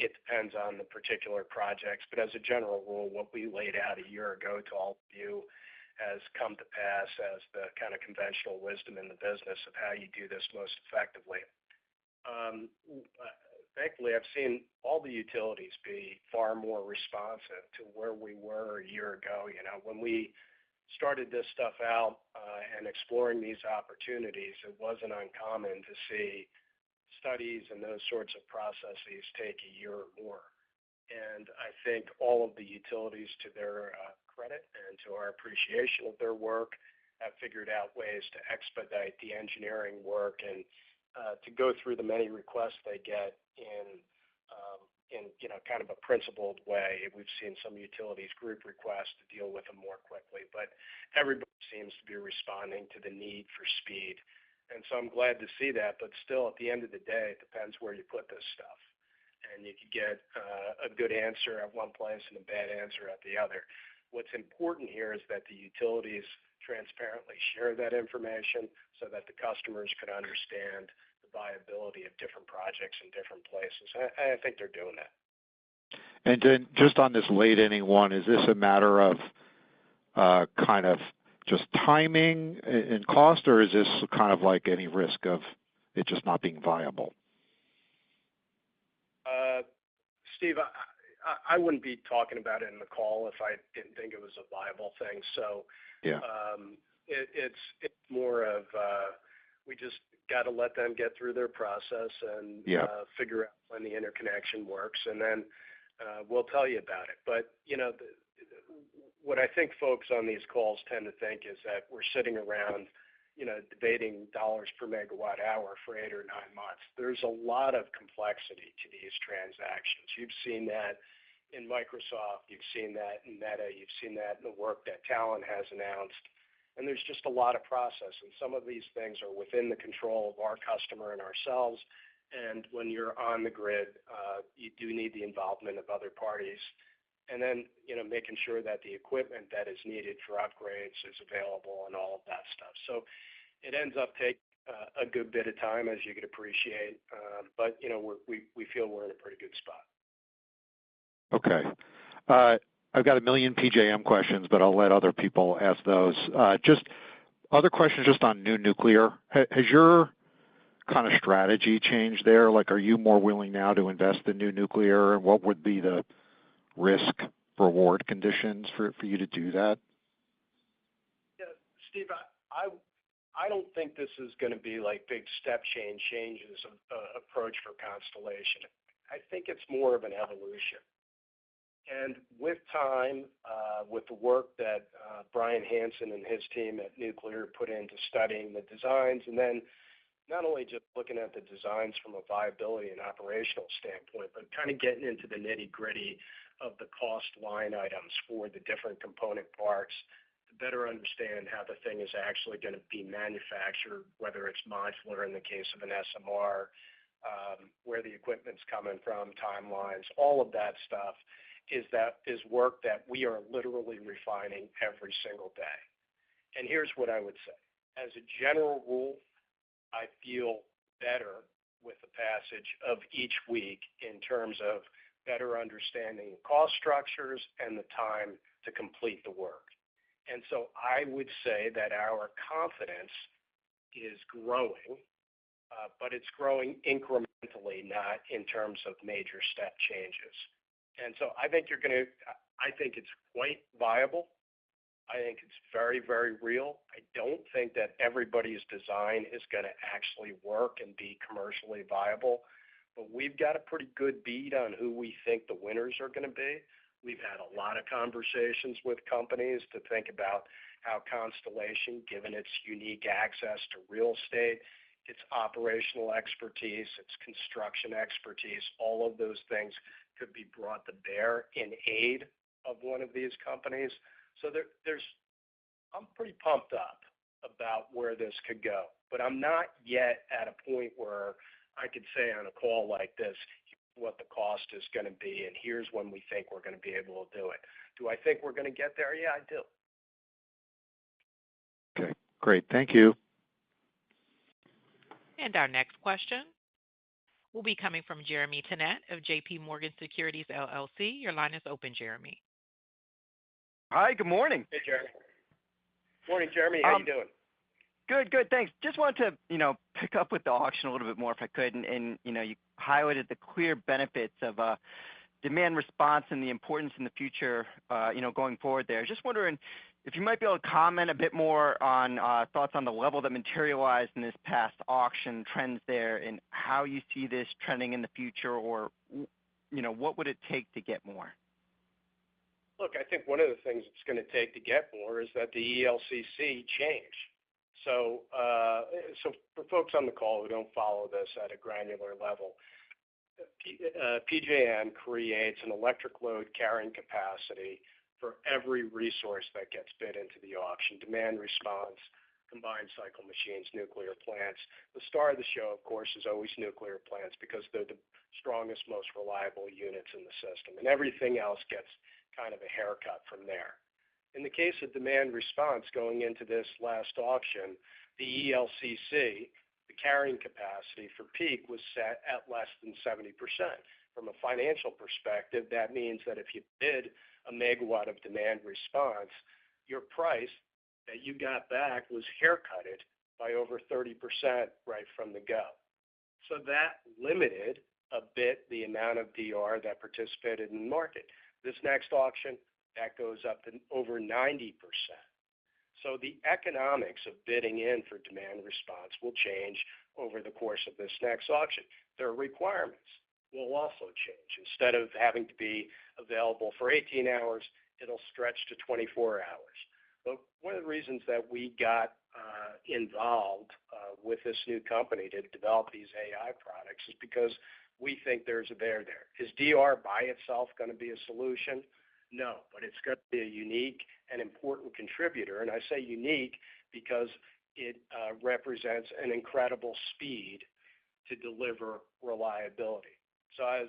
Speaker 3: it depends on the particular projects. But as a general rule, what we laid out a year ago to all of you has come to pass as the kind of conventional wisdom in the business of how you do this most effectively. Thankfully, I've seen all the utilities be far more responsive to where we were a year ago. When we started this stuff out and exploring these opportunities, it wasn't uncommon to see studies and those sorts of processes take a year or more. And I think all of the utilities, to their credit and to our appreciation of their work, have figured out ways to expedite the engineering work and to go through the many requests they get in kind of a principled way. We've seen some utilities group requests to deal with them more quickly, but everybody seems to be responding to the need for speed. And so I'm glad to see that, but still, at the end of the day, it depends where you put this stuff. And you could get a good answer at one place and a bad answer at the other. What's important here is that the utilities transparently share that information so that the customers can understand the the viability of different projects in different places. I think they're doing that.
Speaker 5: And then just on this late inning one, is this a matter of kind of just timing and cost, or is this kind of like any risk of it just not being viable?
Speaker 3: Steve, I wouldn't be talking about it in the call if I didn't think it was a viable thing. So
Speaker 5: yeah,
Speaker 3: it's more of we just got to let them get through their process and figure out when the interconnection works, and then we'll tell you about it. But what I think folks on these calls tend to think is that we're sitting around, debating dollars per megawatt hour for 8 or 9 months. There's a lot of complexity to these transactions. You've seen that in Microsoft, you've seen that in Meta, you've seen that in the work that Talon has announced, and there's just a lot of process. And some of these things are within the control of our customer and ourselves. And when you're on the grid, you do need the involvement of other parties. And then, making sure that the equipment that is needed for upgrades is available and all of that stuff. So it ends up taking a good bit of time, as you could appreciate. But, we feel we're in a pretty good spot.
Speaker 5: Okay. I've got a million PJM questions, but I'll let other people ask those. Just other questions just on new nuclear. Has your kind of strategy changed there? Like, are you more willing now to invest in new nuclear? And what would be the risk reward conditions for you to do that?
Speaker 3: Yeah, Steve, I don't think this is going to be like big step changes of approach for Constellation. I think it's more of an evolution. And with time, with the work that Brian Hansen and his team at Nuclear put into studying the designs, and then not only just looking at the designs from a viability and operational standpoint, but kind of getting into the nitty-gritty of the cost line items for the different component parts to better understand how the thing is actually going to be manufactured, whether it's modular in the case of an SMR, where the equipment's coming from, timelines, all of that stuff is work that we are literally refining every single day. And here's what I would say. As a general rule, I feel better with the passage of each week in terms of better understanding cost structures and the time to complete the work. And so I would say that our confidence is growing, but it's growing incrementally, not in terms of major step changes. And so I think I think it's quite viable. I think it's very, very real. I don't think that everybody's design is going to actually work and be commercially viable, but we've got a pretty good bead on who we think the winners are going to be. We've had a lot of conversations with companies to think about how Constellation, given its unique access to real estate, its operational expertise, its construction expertise, all of those things could be brought to bear in aid of one of these companies. So I'm pretty pumped up about where this could go, but I'm not yet at a point where I could say on a call like this what the cost is going to be, and here's when we think we're going to be able to do it. Do I think we're going to get there? Yeah, I do.
Speaker 5: Okay, great. Thank you.
Speaker 1: And our next question will be coming from Jeremy Tonet of J.P. Morgan Securities, LLC. Your line is open, Jeremy.
Speaker 6: Hi, good morning.
Speaker 3: Hey, Jeremy. Morning, Jeremy. How you doing?
Speaker 6: Good, thanks. Just wanted to, pick up with the auction a little bit more if I could, and you highlighted the clear benefits of demand response and the importance in the future, going forward there. Just wondering if you might be able to comment a bit more on thoughts on the level that materialized in this past auction, trends there, and how you see this trending in the future, or, what would it take to get more?
Speaker 3: Look, I think one of the things it's going to take to get more is that the ELCC change. So for folks on the call who don't follow this at a granular level, PJM creates an electric load carrying capacity for every resource that gets bid into the auction: demand response, combined cycle machines, nuclear plants. The star of the show, of course, is always nuclear plants because they're the strongest, most reliable units in the system, and everything else gets kind of a haircut from there. In the case of demand response going into this last auction, the ELCC The carrying capacity for peak was set at less than 70%. From a financial perspective, that means that if you bid a megawatt of demand response, your price that you got back was haircutted by over 30% right from the go. So that limited a bit the amount of DR that participated in the market. This next auction, that goes up to over 90%. So the economics of bidding in for demand response will change over the course of this next auction. Their requirements will also change. Instead of having to be available for 18 hours, it'll stretch to 24 hours. But one of the reasons that we got involved with this new company to develop these AI products is because we think there's a there there. Is DR by itself going to be a solution? No, but it's going to be a unique and important contributor. And I say unique because it represents an incredible speed to deliver reliability. So as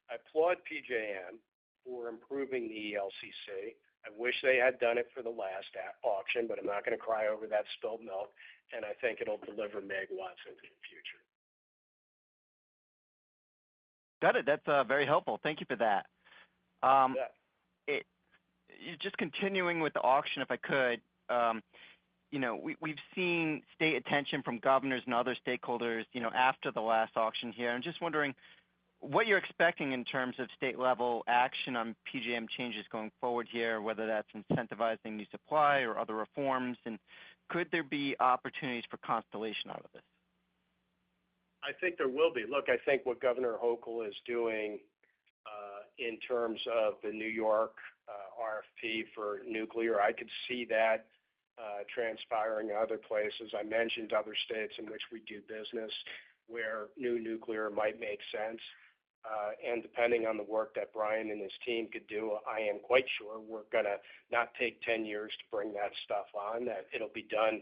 Speaker 3: I applaud PJM for improving the ELCC, I wish they had done it for the last auction, but I'm not going to cry over that spilled milk, and I think it'll deliver megawatts into the future.
Speaker 6: Got it. That's very helpful. Thank you for that. Just continuing with the auction, if I could, we've seen state attention from governors and other stakeholders, after the last auction here. I'm just wondering what you're expecting in terms of state-level action on PJM changes going forward here, whether that's incentivizing new supply or other reforms, and could there be opportunities for Constellation out of this?
Speaker 3: I think there will be. Look, I think what Governor Hochul is doing in terms of the New York RFP for nuclear, I could see that transpiring in other places. I mentioned other states in which we do business where new nuclear might make sense. And depending on the work that Brian and his team could do, I am quite sure we're going to not take 10 years to bring that stuff on, that it'll be done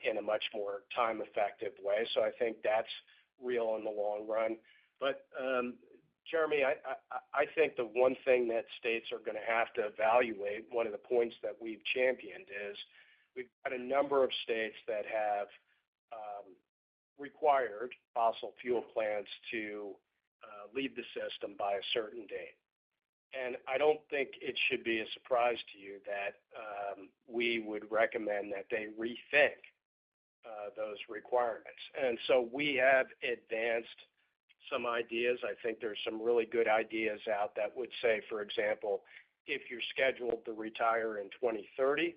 Speaker 3: in a much more time-effective way. So I think that's real in the long run. But, Jeremy, I think the one thing that states are going to have to evaluate, one of the points that we've championed is we've got a number of states that have required fossil fuel plants to leave the system by a certain date. And I don't think it should be a surprise to you that we would recommend that they rethink those requirements. And so we have advanced some ideas. I think there's some really good ideas out that would say, for example, if you're scheduled to retire in 2030,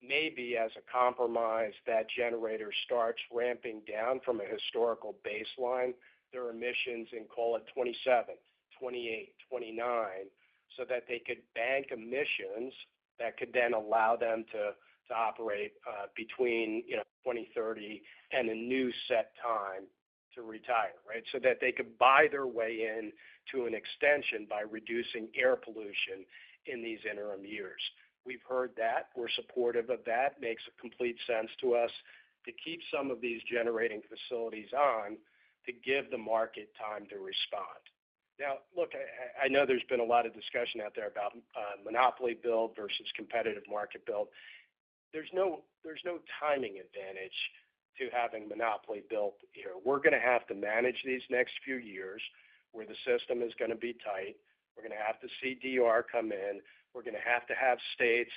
Speaker 3: maybe as a compromise, that generator starts ramping down from a historical baseline, their emissions in, call it 27, 28, 29, so that they could bank emissions that could then allow them to operate between 2030 and a new set time to retire, right? So that they could buy their way in to an extension by reducing air pollution in these interim years. We've heard that. We're supportive of that. Makes complete sense to us to keep some of these generating facilities on to give the market time to respond. Now, look, I know there's been a lot of discussion out there about monopoly build versus competitive market build. There's no timing advantage to having monopoly built here. We're going to have to manage these next few years where the system is going to be tight. We're going to have to see DR come in. We're going to have states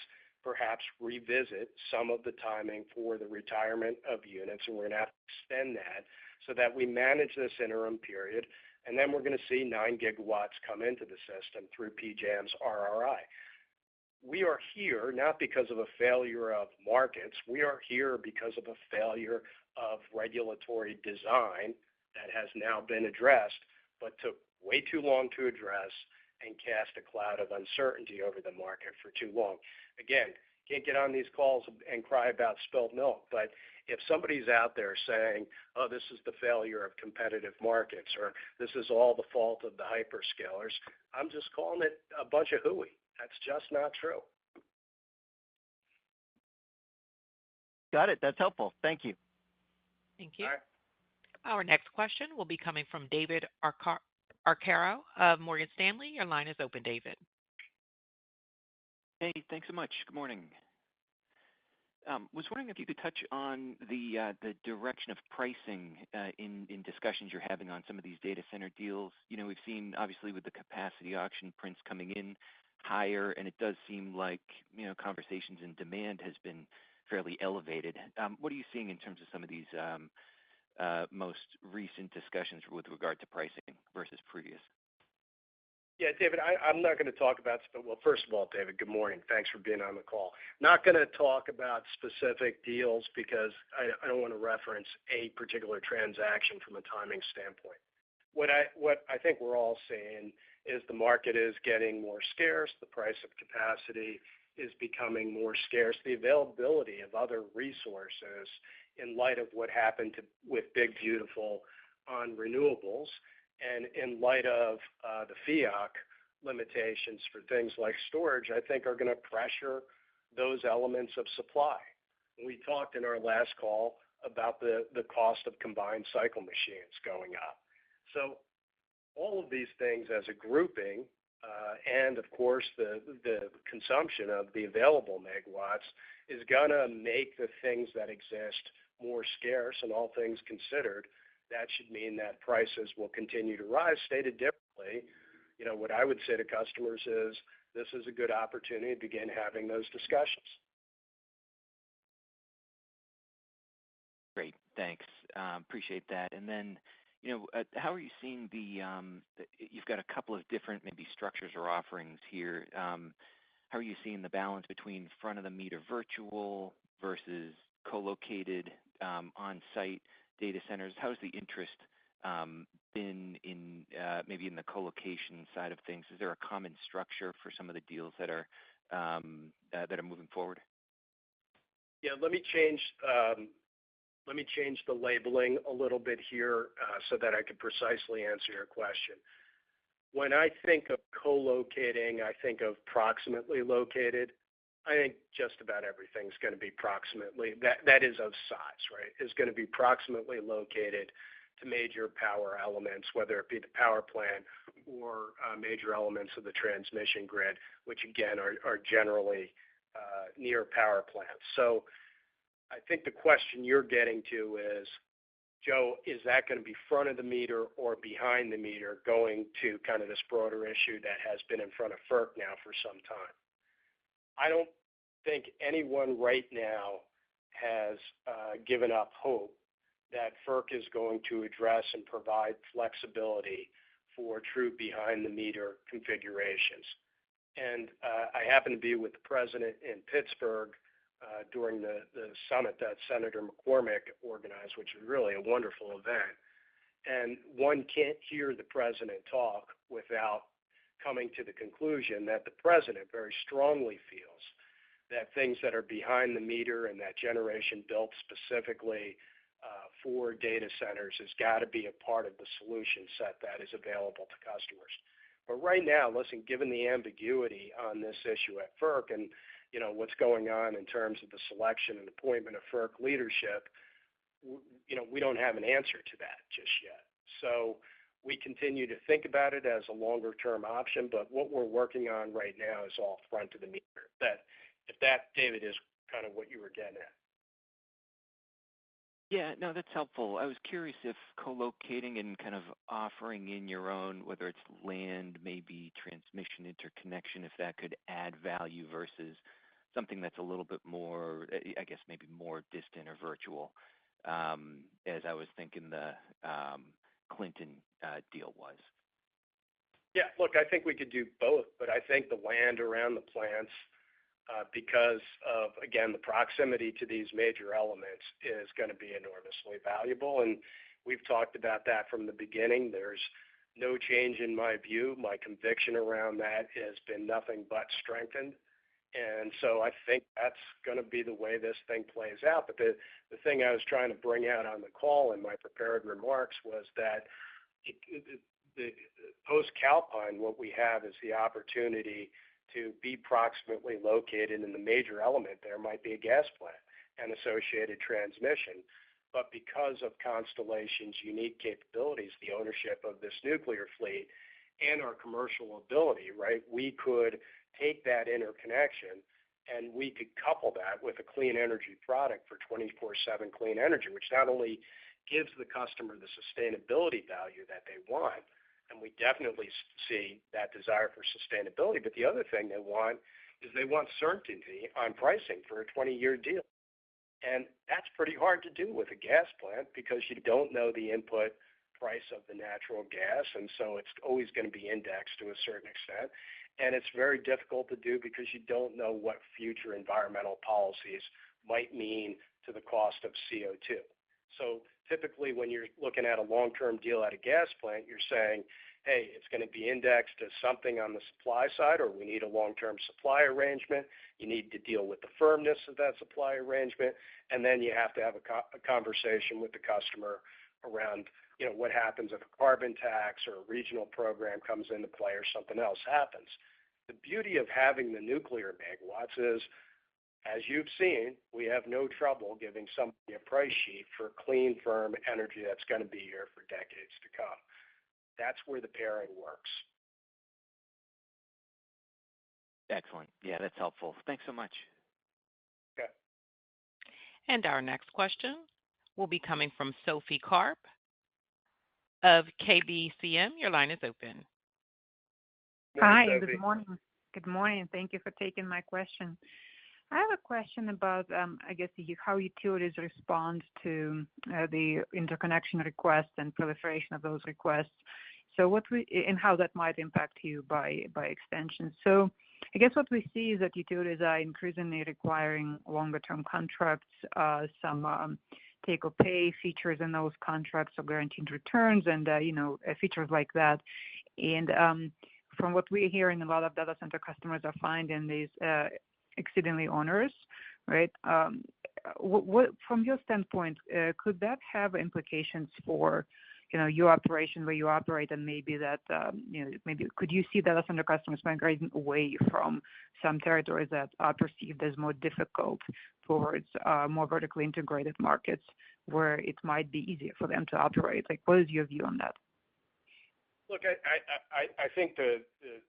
Speaker 3: perhaps revisit some of the timing for the retirement of units, and we're going to have to extend that so that we manage this interim period. And then we're going to see 9 gigawatts come into the system through PJM's RRI. We are here not because of a failure of markets. We are here because of a failure of regulatory design that has now been addressed, but took way too long to address and cast a cloud of uncertainty over the market for too long. Again, can't get on these calls and cry about spilled milk, but if somebody's out there saying, oh, this is the failure of competitive markets, or this is all the fault of the hyperscalers, I'm just calling it a bunch of hooey. That's just not true.
Speaker 6: Got it. That's helpful. Thank you.
Speaker 1: Thank you.
Speaker 3: All right.
Speaker 1: Our next question will be coming from David Arcaro of Morgan Stanley. Your line is open, David.
Speaker 7: Hey, thanks so much. Good morning. Was wondering if you could touch on the direction of pricing in discussions you're having on some of these data center deals. You know, we've seen obviously with the capacity auction prints coming in higher, and it does seem like, you know, conversations and demand has been fairly elevated. What are you seeing in terms of some of these most recent discussions with regard to pricing versus previous?
Speaker 3: Yeah, David, I'm not going to talk about, well, first of all, David, good morning. Thanks for being on the call. Not going to talk about specific deals because I don't want to reference a particular transaction from a timing standpoint. What I think we're all seeing is the market is getting more scarce. The price of capacity is becoming more scarce. The availability of other resources in light of what happened with Big Beautiful on renewables and in light of the FEOC limitations for things like storage, I think are going to pressure those elements of supply. We talked in our last call about the cost of combined cycle machines going up. So all of these things as a grouping, and of course the consumption of the available megawatts is going to make the things that exist more scarce, and all things considered, that should mean that prices will continue to rise. Stated differently, you know, what I would say to customers is this is a good opportunity to begin having those discussions.
Speaker 7: Great, thanks. Appreciate that. And then, you know, how are you seeing you've got a couple of different maybe structures or offerings here. How are you seeing the balance between front of the meter virtual versus co-located on-site data centers? How's the interest been in maybe in the co-location side of things? Is there a common structure for some of the deals that are moving forward?
Speaker 3: Yeah, let me change the labeling a little bit here so that I can precisely answer your question. When I think of co-locating, I think of proximately located. I think just about everything's going to be proximately, that is of size, right, is going to be proximately located to major power elements, whether it be the power plant or major elements of the transmission grid, which again are generally near power plants. So I think the question you're getting to is, Joe, is that going to be front of the meter or behind the meter, going to kind of this broader issue that has been in front of FERC now for some time? I don't think anyone right now has given up hope that FERC is going to address and provide flexibility for true behind-the-meter configurations. And I happened to be with the president in Pittsburgh during the summit that Senator McCormick organized, which was really a wonderful event. And one can't hear the president talk without coming to the conclusion that the president very strongly feels that things that are behind the meter and that generation built specifically for data centers has got to be a part of the solution set that is available to customers. But right now, listen, given the ambiguity on this issue at FERC and, you know, what's going on in terms of the selection and appointment of FERC leadership, you know, we don't have an answer to that just yet. So we continue to think about it as a longer-term option, but what we're working on right now is all front of the meter. If that, David, is kind of what you were getting at.
Speaker 7: Yeah, no, that's helpful. I was curious if co-locating and kind of offering in your own, whether it's land, maybe transmission interconnection, if that could add value versus something that's a little bit more, I guess, maybe more distant or virtual, as I was thinking the Clinton deal was.
Speaker 3: Yeah, look, I think we could do both, but I think the land around the plants, because of, again, the proximity to these major elements is going to be enormously valuable. And we've talked about that from the beginning. There's no change in my view. My conviction around that has been nothing but strengthened. And so I think that's going to be the way this thing plays out. But the thing I was trying to bring out on the call in my prepared remarks was that the post-Calpine, what we have is the opportunity to be proximately located in the major element. There might be a gas plant and associated transmission. But because of Constellation's unique capabilities, the ownership of this nuclear fleet and our commercial ability, right, we could take that interconnection And we could couple that with a clean energy product for 24/7 clean energy, which not only gives the customer the sustainability value that they want, and we definitely see that desire for sustainability, but the other thing they want is they want certainty on pricing for a 20-year deal. And that's pretty hard to do with a gas plant because you don't know the input price of the natural gas, and so it's always going to be indexed to a certain extent. And it's very difficult to do because you don't know what future environmental policies might mean to the cost of CO2. So typically when you're looking at a long-term deal at a gas plant, you're saying, hey, it's going to be indexed to something on the supply side, or we need a long-term supply arrangement. You need to deal with the firmness of that supply arrangement, and then you have to have a conversation with the customer around, what happens if a carbon tax or a regional program comes into play or something else happens. The beauty of having the nuclear megawatts is, as you've seen, we have no trouble giving somebody a price sheet for clean, firm energy that's going to be here for decades to come. That's where the pairing works.
Speaker 7: Excellent. Yeah, that's helpful. Thanks so much.
Speaker 3: Okay.
Speaker 1: And our next question will be coming from Sophie Karp of KBCM. Your line is open.
Speaker 3: Morning,
Speaker 8: Hi,
Speaker 3: Sophie.
Speaker 8: good morning. Good morning. Thank you for taking my question. I have a question about, how utilities respond to the interconnection requests and proliferation of those requests. So and how that might impact you by extension. So I guess what we see is that utilities are increasingly requiring longer-term contracts, some take-or-pay features in those contracts or guaranteed returns and, features like that. And from what we're hearing, a lot of data center customers are finding these exceedingly onerous, right? What, from your standpoint, could that have implications for, your operation where you operate, and maybe that, maybe could you see data center customers migrating away from some territories that are perceived as more difficult towards more vertically integrated markets where it might be easier for them to operate? Like, what is your view on that?
Speaker 3: Look, I think the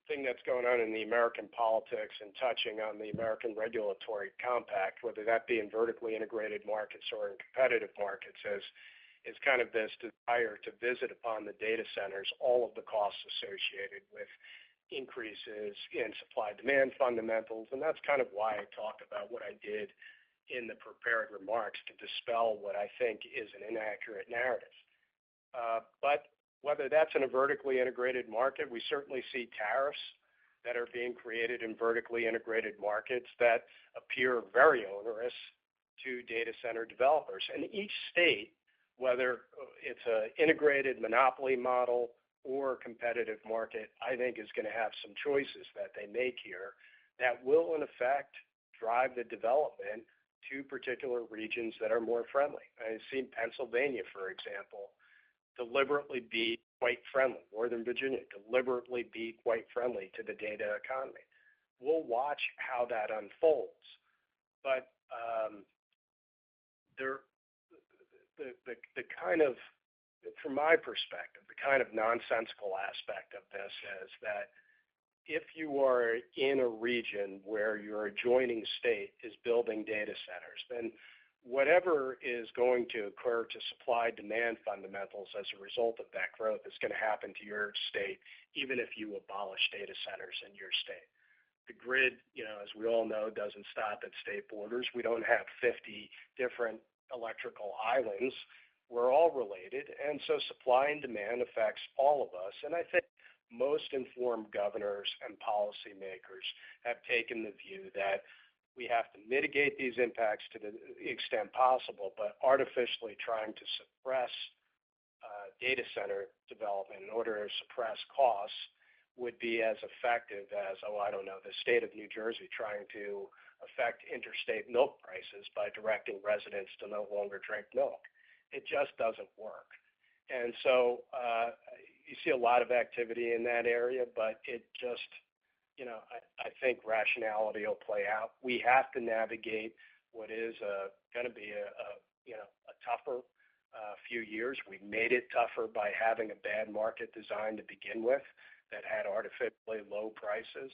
Speaker 3: thing that's going on in the American politics and touching on the American regulatory compact, whether that be in vertically integrated markets or in competitive markets, is kind of this desire to visit upon the data centers all of the costs associated with increases in supply-demand fundamentals. And that's kind of why I talked about what I did in the prepared remarks to dispel what I think is an inaccurate narrative. But whether that's in a vertically integrated market, we certainly see tariffs that are being created in vertically integrated markets that appear very onerous to data center developers. And each state, whether it's an integrated monopoly model or a competitive market, I think is going to have some choices that they make here that will, in effect, drive the development to particular regions that are more friendly. I've seen Pennsylvania, for example, deliberately be quite friendly. Northern Virginia deliberately be quite friendly to the data economy. We'll watch how that unfolds. But the kind of, from my perspective, the kind of nonsensical aspect of this is that if you are in a region where your adjoining state is building data centers, then whatever is going to occur to supply-demand fundamentals as a result of that growth is going to happen to your state, even if you abolish data centers in your state. The grid, as we all know, doesn't stop at state borders. We don't have 50 different electrical islands. We're all related, and so supply and demand affects all of us. And I think most informed governors and policymakers have taken the view that we have to mitigate these impacts to the extent possible, but artificially trying to suppress data center development in order to suppress costs would be as effective as, the state of New Jersey trying to affect interstate milk prices by directing residents to no longer drink milk. It just doesn't work. And so you see a lot of activity in that area, but it just, I think rationality will play out. We have to navigate what is going to be a tougher few years. We made it tougher by having a bad market design to begin with that had artificially low prices.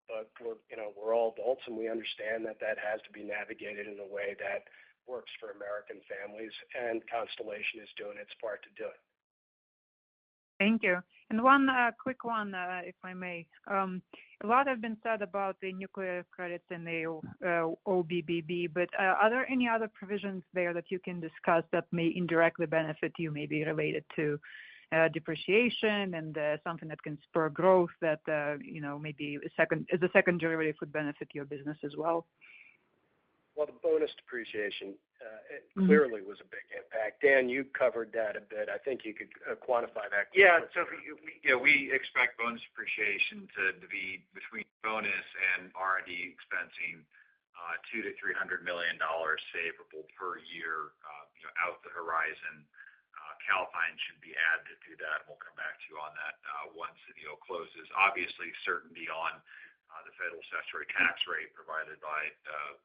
Speaker 3: but we're all adults, and we understand that has to be navigated in a way that works for American families, and Constellation is doing its part to do it.
Speaker 8: Thank you. And one quick one, if I may. A lot has been said about the nuclear credits in the OBBB, but are there any other provisions there that you can discuss that may indirectly benefit you, maybe related to depreciation and something that can spur growth that, maybe as a second derivative would benefit your business as well?
Speaker 3: Well, the bonus depreciation clearly was a big impact. Dan, you covered that a bit. I think you could quantify that.
Speaker 4: Yeah, so we expect bonus depreciation to be between bonus and R&D expensing $200 to $300 million favorable per year, out the horizon. Calpine should be added to that, and we'll come back to you on that once the deal closes. Obviously, certainty on the federal statutory tax rate provided by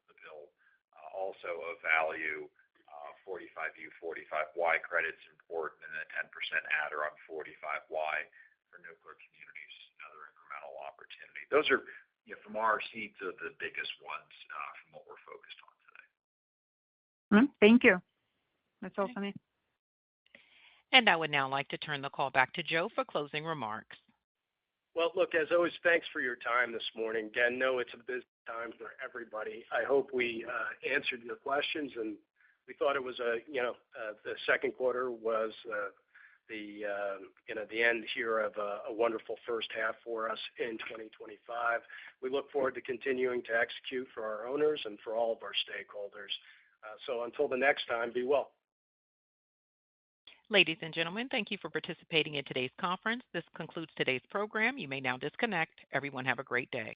Speaker 4: the bill also of value. 45U, 45Y credits important, and a 10% adder on 45Y for nuclear communities, another incremental opportunity. Those are, from our seats, the biggest ones from what we're focused on today.
Speaker 8: Thank you. That's all for me.
Speaker 1: And I would now like to turn the call back to Joe for closing remarks.
Speaker 3: Well, look, as always, thanks for your time this morning. Again, no, it's a busy time for everybody. I hope we answered your questions, and we thought it was the second quarter was the end here of a wonderful first half for us in 2025. We look forward to continuing to execute for our owners and for all of our stakeholders. So until the next time, be well.
Speaker 1: Ladies and gentlemen, thank you for participating in today's conference. This concludes today's program. You may now disconnect. Everyone have a great day.